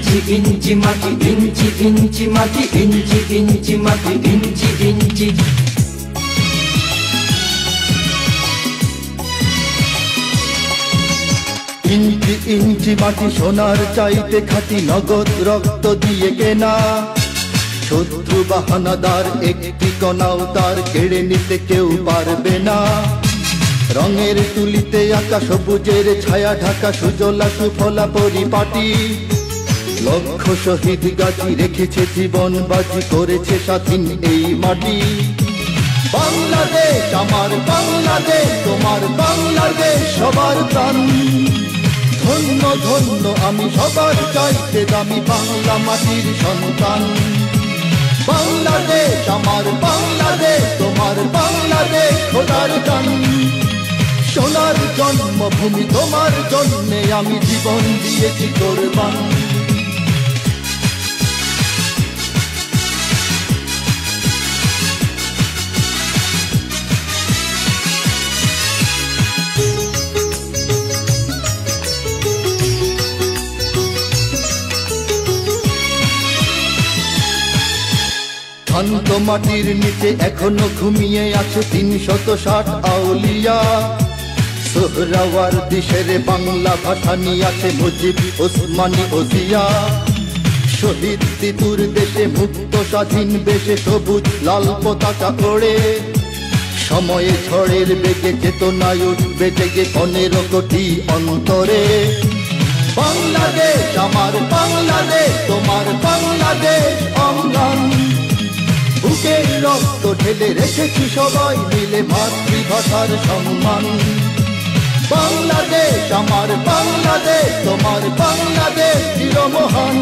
ইঞ্চি ইঞ্চি মাটি, ইঞ্চি ইঞ্চি মাটি, ইঞ্চি ইঞ্চি মাটি, ইঞ্চি ইঞ্চি। ইঞ্চি ইঞ্চি মাটি সোনার চাইতে খাঁটি, নগদ রক্ত দিয়ে কেনা। শত্রু বাহানাদার একটি কণাও তার কেড়ে নিতে কেউ পারবে না। রঙের তুলিতে আঁকা সবুজের ছায়া ঢাকা সুজলা সুফলা পরিপাটি। লক্ষ শহীদ গাজী রেখেছে জীবন বাজি, করেছে স্বাধীন এই মাটি। বাংলাদেশ আমার বাংলাদেশ, তোমার বাংলাদেশ সবার প্রাণ। ধন্য ধন্য আমি সবার চাইতে দামি বাংলা মাটির সন্তান। বাংলাদেশ আমার বাংলাদেশ, তোমার বাংলাদেশ খোদার গান। সোনার জন্মভূমি তোমার জন্যে আমি জীবন দিয়েছি কোরবান। শান্ত মাটির নিচে এখনো ঘুমিয়ে আছে ৩৬০ আউলিয়া। সোহরাওয়ার্দী শেরে বাংলা ভাষা নিয়ে আছে মুজিব, ওসমানী ও জিয়া। শহীদ তিতুর দেশে মুক্ত স্বাধীন বেশে সবুজ লাল পতাকা ওড়ে। সময়ে ঝড়ের বেগে চেতনায় উঠবে জেগে ১৫ কোটি অন্তরে। বাংলাদেশ আমার বাংলাদেশ, তোমার বাংলাদেশ অঙ্গন। বুকের রক্ত ঢেলে রেখেছি সবাই মিলে মাতৃভাষার সম্মান। বাংলাদেশ আমার বাংলাদেশ, তোমার বাংলাদেশ চিরমহান।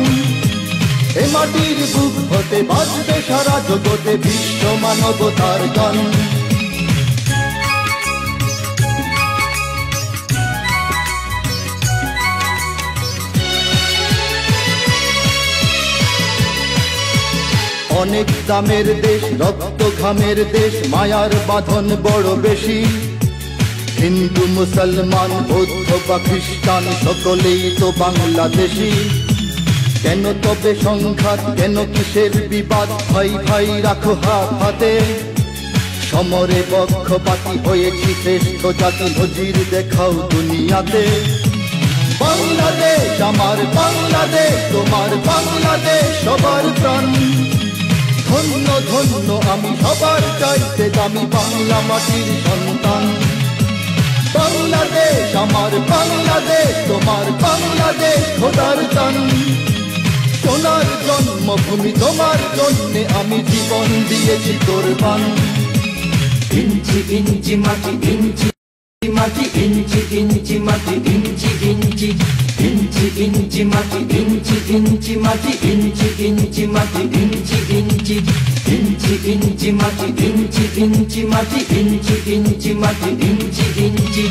এ মাটির বুক হতে বাজবে সারা জগতে বিশ্ব মানবতার গান। অনেক দামের দেশ, রক্ত ঘামের দেশ, মায়ার বাঁধন বড় বেশি। হিন্দু মুসলমান বৌদ্ধ বা খ্রিস্টান সকলেই তো বাংলাদেশি। কেন তবে সংঘাত, কেন কিসের বিবাদ? ভাই ভাই রাখো হাত হাতে। সমরে পক্ষপাতী হয়েছি শ্রেষ্ঠ জাতি, নজির দেখাও দুনিয়াতে। বাংলাদেশ আমার বাংলাদেশ, তোমার বাংলাদেশ সবার প্রাণ। ধন্য ধন্য আমি সবার চাইতে দামি বাংলা মাটির সন্তান। বাংলাদেশ আমার বাংলাদেশ, তোমার বাংলাদেশ খোদার গান। সোনার জন্মভূমি তোমার জন্যে আমি জীবন দিয়েছি কোরবান। ইঞ্চি ইঞ্চি মাটি, ইঞ্চি মাটি, ইঞ্চি ইঞ্চি মাটি, ইঞ্চি ইঞ্চি। ইঞ্চি ইঞ্চি মাটি, ইঞ্চি ইঞ্চি মাটি, ইঞ্চি ইঞ্চি মাটি, ইঞ্চি ইঞ্চি। ইঞ্চি ইঞ্চি মাটি, ইঞ্চি ইঞ্চি মাটি, ইঞ্চি ইঞ্চি মাটি, ইঞ্চি ইঞ্চি।